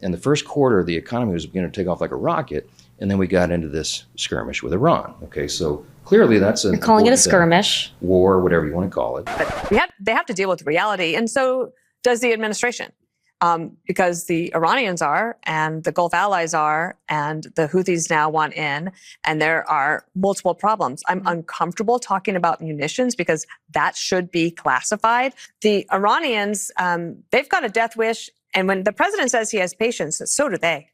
in the first quarter, the economy was beginning to take off like a rocket, and then we got into this skirmish with Iran. Okay, so clearly that's You're calling it a skirmish. War, whatever you want to call it. But they have to deal with reality, and so does the administration. Because the Iranians are, and the Gulf allies are, and the Houthis now want in, and there are multiple problems. I'm uncomfortable talking about munitions because that should be classified. The Iranians, they've got a death wish, and when the president says he has patience, so do they.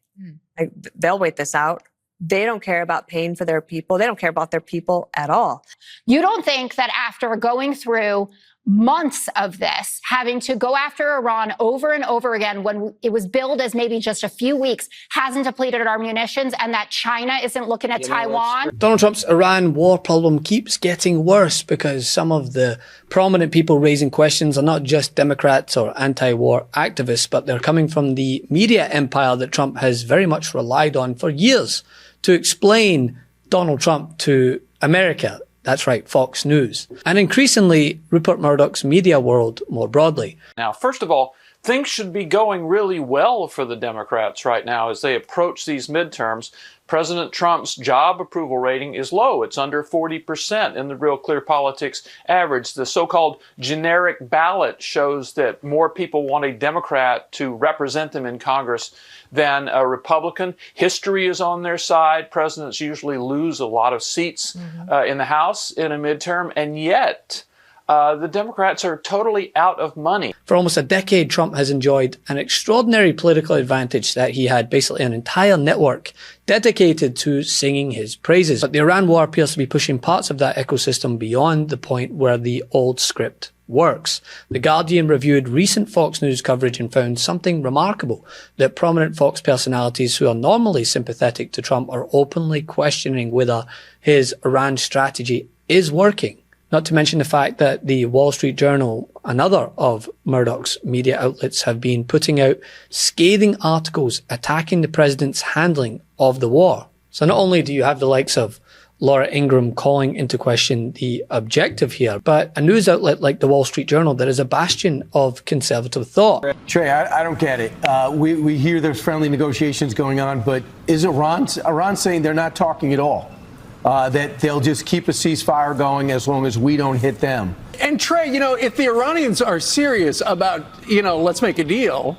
Like, they'll wait this out. They don't care about paying for their people. They don't care about their people at all. You don't think that after going through months of this, having to go after Iran over and over again when it was billed as maybe just a few weeks, hasn't depleted our munitions, and that China isn't looking at Taiwan? Donald Trump's Iran war problem keeps getting worse because some of the prominent people raising questions are not just Democrats or anti-war activists, but they're coming from the media empire that Trump has very much relied on for years to explain Donald Trump to America. That's right, Fox News. And increasingly, Rupert Murdoch's media world more broadly. Now, first of all, things should be going really well for the Democrats right now as they approach these midterms. President Trump's job approval rating is low. It's under 40% in the Real Clear Politics average. The so-called generic ballot shows that more people want a Democrat to represent them in Congress than a Republican. History is on their side. Presidents usually lose a lot of seats in the House in a midterm, and yet the Democrats are totally out of money. For almost a decade, Trump has enjoyed an extraordinary political advantage that he had basically an entire network dedicated to singing his praises. But the Iran war appears to be pushing parts of that ecosystem beyond the point where the old script works. The Guardian reviewed recent Fox News coverage and found something remarkable, that prominent Fox personalities who are normally sympathetic to Trump are openly questioning whether his Iran strategy is working. Not to mention the fact that the Wall Street Journal, another of Murdoch's media outlets, have been putting out scathing articles attacking the president's handling of the war. So not only do you have the likes of Laura Ingraham calling into question the objective here, but a news outlet like the Wall Street Journal that is a bastion of conservative thought. Trey, I don't get it. We hear there's friendly negotiations going on, but is Iran saying they're not talking at all? That they'll just keep a ceasefire going as long as we don't hit them. And Trey, if the Iranians are serious about, let's make a deal,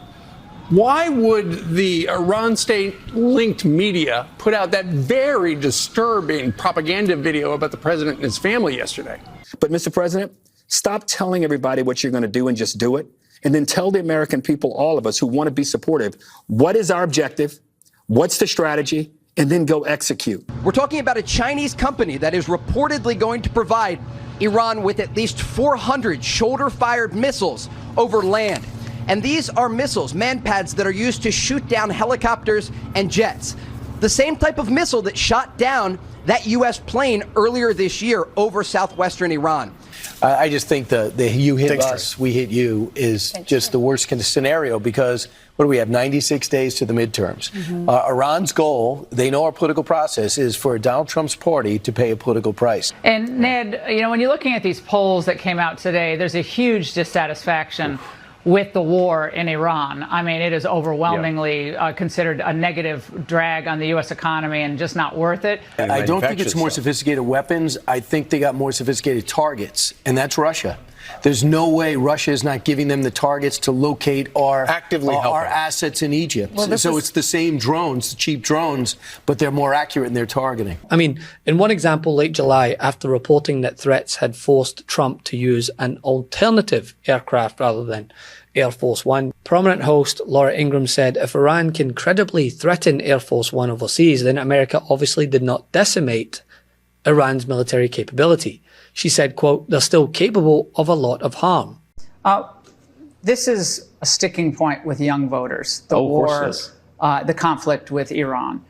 why would the Iran state-linked media put out that very disturbing propaganda video about the president and his family yesterday? But, Mr. President, stop telling everybody what you're going to do and just do it. And then tell the American people, all of us who want to be supportive, what is our objective, what's the strategy, and then go execute. We're talking about a Chinese company that is reportedly going to provide Iran with at least 400 shoulder-fired missiles over land. And these are missiles, man-pads, that are used to shoot down helicopters and jets. The same type of missile that shot down that U.S. plane earlier this year over southwestern Iran. I just think the you hit us, we hit you is just the worst kind of scenario because what do we have, 96 days to the midterms. Iran's goal, they know our political process, is for Donald Trump's party to pay a political price. And Ned, when you're looking at these polls that came out today, there's a huge dissatisfaction with the war in Iran. I mean, it is overwhelmingly considered a negative drag on the U.S. economy and just not worth it. I don't think it's more sophisticated weapons. I think they got more sophisticated targets, and that's Russia. There's no way Russia is not giving them the targets to locate our assets in Egypt. Well, so it's the same drones, cheap drones, but they're more accurate in their targeting. I mean, in one example, late July, after reporting that threats had forced Trump to use an alternative aircraft rather than Air Force One, prominent host Laura Ingraham said if Iran can credibly threaten Air Force One overseas, then America obviously did not decimate Iran's military capability. She said, quote, they're still capable of a lot of harm. This is a sticking point with young voters, the war, the conflict with Iran.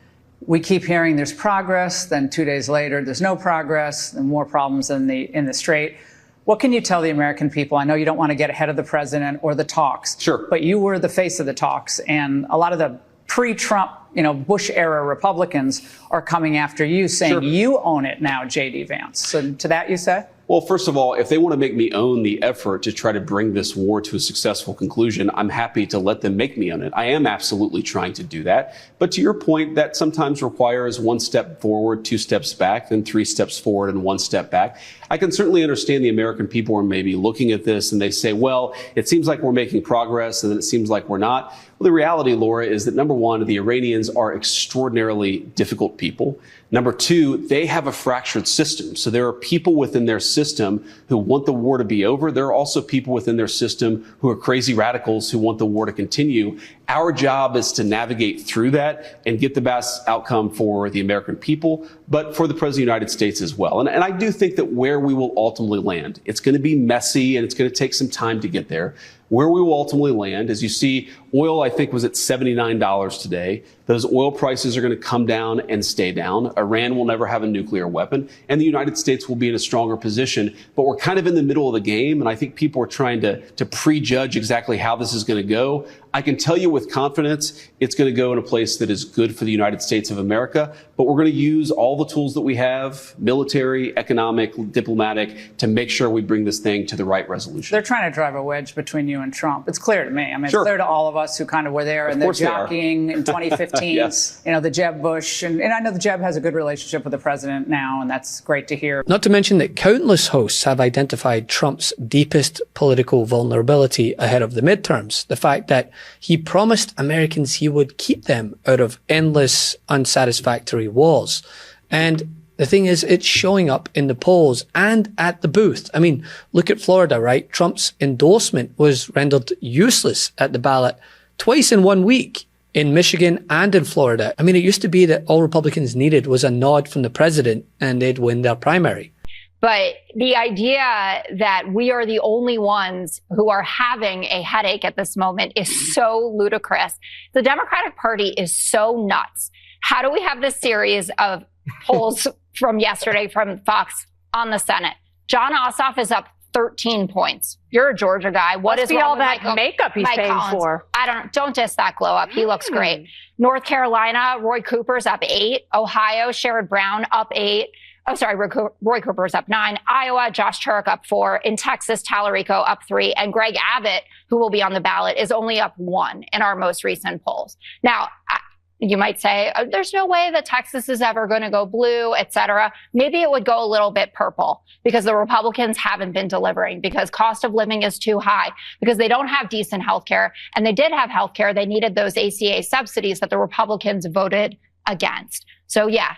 We keep hearing there's progress, then 2 days later there's no progress, and more problems in the Strait. What can you tell the American people? I know you don't want to get ahead of the president or the talks, but you were the face of the talks, and a lot of the pre-Trump, Bush-era Republicans are coming after you, saying you own it now, J.D. Vance. So to that you say? Well, first of all, if they want to make me own the effort to try to bring this war to a successful conclusion, I'm happy to let them make me own it. I am absolutely trying to do that. But to your point, that sometimes requires one step forward, two steps back, then three steps forward and one step back. I can certainly understand the American people are maybe looking at this and they say, well, it seems like we're making progress and then it seems like we're not. Well, the reality, Laura, is that number one, the Iranians are extraordinarily difficult people. Number two, they have a fractured system. So there are people within their system who want the war to be over. There are also people within their system who are crazy radicals who want the war to continue. Our job is to navigate through that and get the best outcome for the American people, but for the President of the United States as well. And I do think that where we will ultimately land, it's going to be messy and it's going to take some time to get there. Where we will ultimately land, as you see, oil, I think, was at $79 today. Those oil prices are going to come down and stay down. Iran will never have a nuclear weapon, and the United States will be in a stronger position. But we're kind of in the middle of the game, and I think people are trying to prejudge exactly how this is going to go. I can tell you with confidence it's going to go in a place that is good for the United States of America, but we're going to use all the tools that we have, military, economic, diplomatic, to make sure we bring this thing to the right resolution. They're trying to drive a wedge between you and Trump. It's clear to me. I mean, Sure. It's clear to all of us who kind of were there and they're jockeying in 2015, Yes. you know, the Jeb Bush. And I know the Jeb has a good relationship with the president now, and that's great to hear. Not to mention that countless hosts have identified Trump's deepest political vulnerability ahead of the midterms. The fact that he promised Americans he would keep them out of endless, unsatisfactory wars. And the thing is, it's showing up in the polls and at the booth. I mean, look at Florida, right? Trump's endorsement was rendered useless at the ballot twice in 1 week. In Michigan and in Florida. I mean, it used to be that all Republicans needed was a nod from the president and they'd win their primary. But the idea that we are the only ones who are having a headache at this moment is so ludicrous. The Democratic Party is so nuts. How do we have this series of polls from yesterday from Fox on the Senate? John Ossoff is up 13 points. You're a Georgia guy. What is all wrong that with makeup he's Mike paying Collins? for? Don't diss that glow up. He looks great. North Carolina, Roy Cooper's up 8. Ohio, Sherrod Brown up 8. Oh, sorry, Roy Cooper's up 9. Iowa, Josh Turek up 4. In Texas, Tallarico up 3. And Greg Abbott, who will be on the ballot, is only up 1 in our most recent polls. Now, you might say, oh, there's no way that Texas is ever going to go blue, et cetera. Maybe it would go a little bit purple because the Republicans haven't been delivering, because cost of living is too high, because they don't have decent health care. And they did have health care. They needed those ACA subsidies that the Republicans voted against. So, yeah,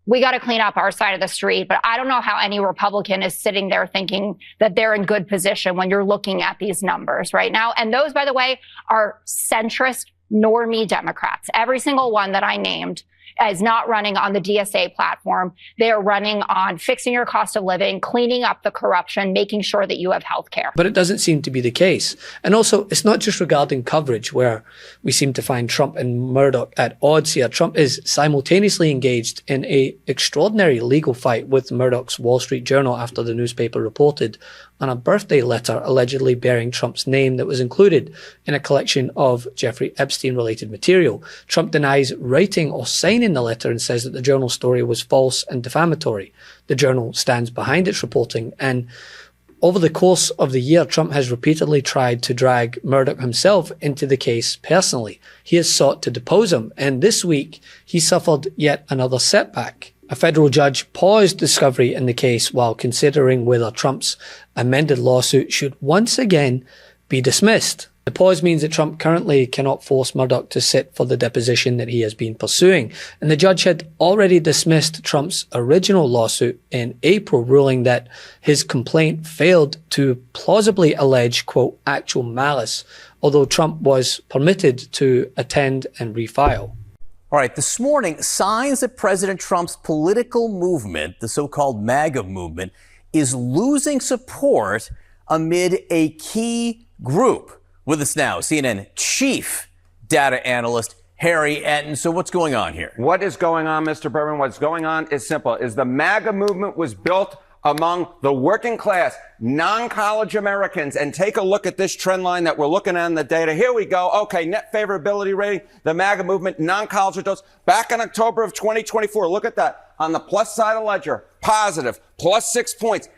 we got to clean up our side of the street. But I don't know how any Republican is sitting there thinking that they're in good position when you're looking at these numbers right now. And those, by the way, are centrist normie Democrats. Every single one that I named is not running on the DSA platform. They are running on fixing your cost of living, cleaning up the corruption, making sure that you have health care. But it doesn't seem to be the case. And also, it's not just regarding coverage where we seem to find Trump and Murdoch at odds here. Trump is simultaneously engaged in an extraordinary legal fight with Murdoch's Wall Street Journal after the newspaper reported on a birthday letter allegedly bearing Trump's name that was included in a collection of Jeffrey Epstein-related material. Trump denies writing or signing the letter and says that the journal story was false and defamatory. The journal stands behind its reporting, and over the course of the year, Trump has repeatedly tried to drag Murdoch himself into the case personally. He has sought to depose him, and this week he suffered yet another setback. A federal judge paused discovery in the case while considering whether Trump's amended lawsuit should once again be dismissed. The pause means that Trump currently cannot force Murdoch to sit for the deposition that he has been pursuing. And the judge had already dismissed Trump's original lawsuit in April, ruling that his complaint failed to plausibly allege, quote, actual malice, although Trump was permitted to attend and refile. All right, this morning, signs that President Trump's political movement, the so-called MAGA movement, is losing support amid a key group. With us now, CNN chief data analyst Harry Enton. So what's going on here? What is going on, Mr. Berman? What's going on is simple. Is the MAGA movement was built among the working class, non-college Americans. And take a look at this trend line that we're looking at in the data. Here we go. Okay, net favorability rating, the MAGA movement, non-college adults. Back in October of 2024, look at that. on the plus side of the ledger, positive, plus 6 points.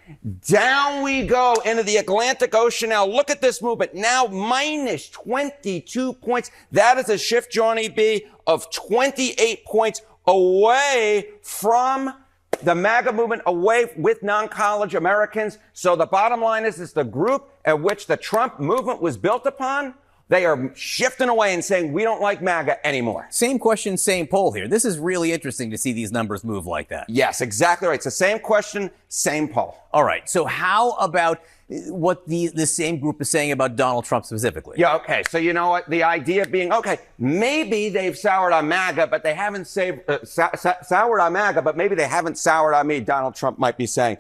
Down we go into the Atlantic Ocean now. Look at this movement. Now minus 22 points. That is a shift, Johnny B, of 28 points away from the MAGA movement, away with non-college Americans. So the bottom line is the group at which the Trump movement was built upon. They are shifting away and saying, we don't like MAGA anymore. Same question, same poll here. This is really interesting to see these numbers move like that. Yes, exactly right. It's the same question, same poll. All right. So how about what the same group is saying about Donald Trump specifically? Yeah, okay. So you know what? The idea being, okay, maybe they've soured on MAGA, but they haven't soured on MAGA, but maybe they haven't soured on me, Donald Trump might be saying.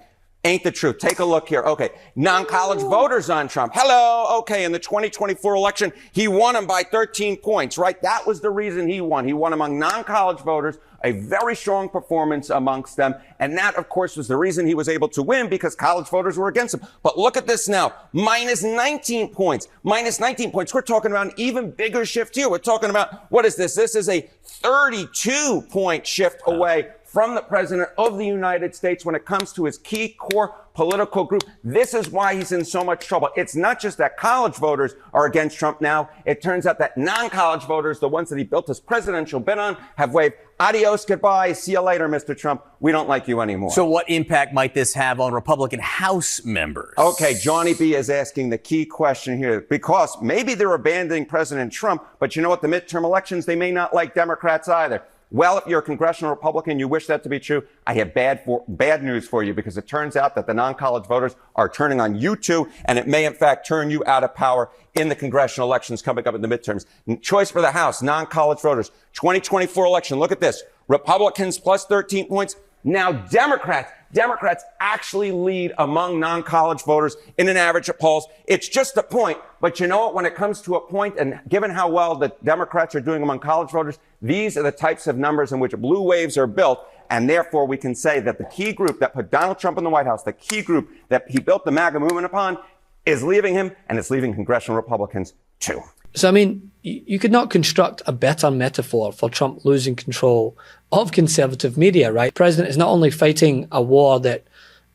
Ain't the truth. Take a look here. Okay. Non-college voters on Trump. Hello. Okay. In the 2024 election, he won them by 13 points, right? That was the reason he won. He won among non-college voters, a very strong performance amongst them. And that, of course, was the reason he was able to win, because college voters were against him. But look at this now. Minus 19 points. Minus 19 points. We're talking about an even bigger shift here. We're talking about, what is this? This is a 32-point shift away from the president of the United States when it comes to his key core political group. This is why he's in so much trouble. It's not just that college voters are against Trump now. It turns out that non-college voters, the ones that he built his presidential bid on, have waved adios, goodbye, see you later, Mr. Trump. We don't like you anymore. So what impact might this have on Republican House members? Okay, Johnny B is asking the key question here, because maybe they're abandoning President Trump, but you know what? The midterm elections, they may not like Democrats either. Well, if you're a congressional Republican, you wish that to be true, I have bad news for you, because it turns out that the non-college voters are turning on you too, and it may in fact turn you out of power in the congressional elections coming up in the midterms. Choice for the House, non-college voters, 2024 election. Look at this. Republicans plus 13 points. Now Democrats actually lead among non-college voters in an average of polls. It's just a point. But you know what? When it comes to a point, and given how well the Democrats are doing among college voters, these are the types of numbers in which blue waves are built. And therefore, we can say that the key group that put Donald Trump in the White House, the key group that he built the MAGA movement upon, is leaving him, and it's leaving congressional Republicans too. So, I mean, you could not construct a better metaphor for Trump losing control of conservative media, right? The president is not only fighting a war that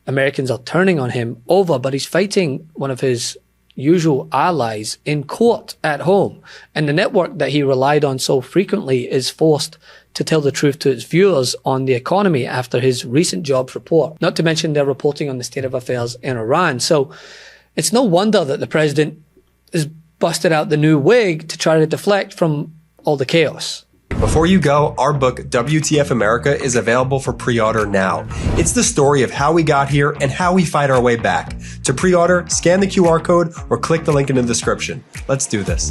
Americans are turning on him over, but he's fighting one of his usual allies in court at home. And the network that he relied on so frequently is forced to tell the truth to its viewers on the economy after his recent jobs report. Not to mention their reporting on the state of affairs in Iran. So it's no wonder that the president is busted out the new wig to try to deflect from all the chaos. Before you go, our book, WTF America, is available for pre-order now. It's the story of how we got here and how we fight our way back. To pre-order, scan the QR code or click the link in the description. Let's do this.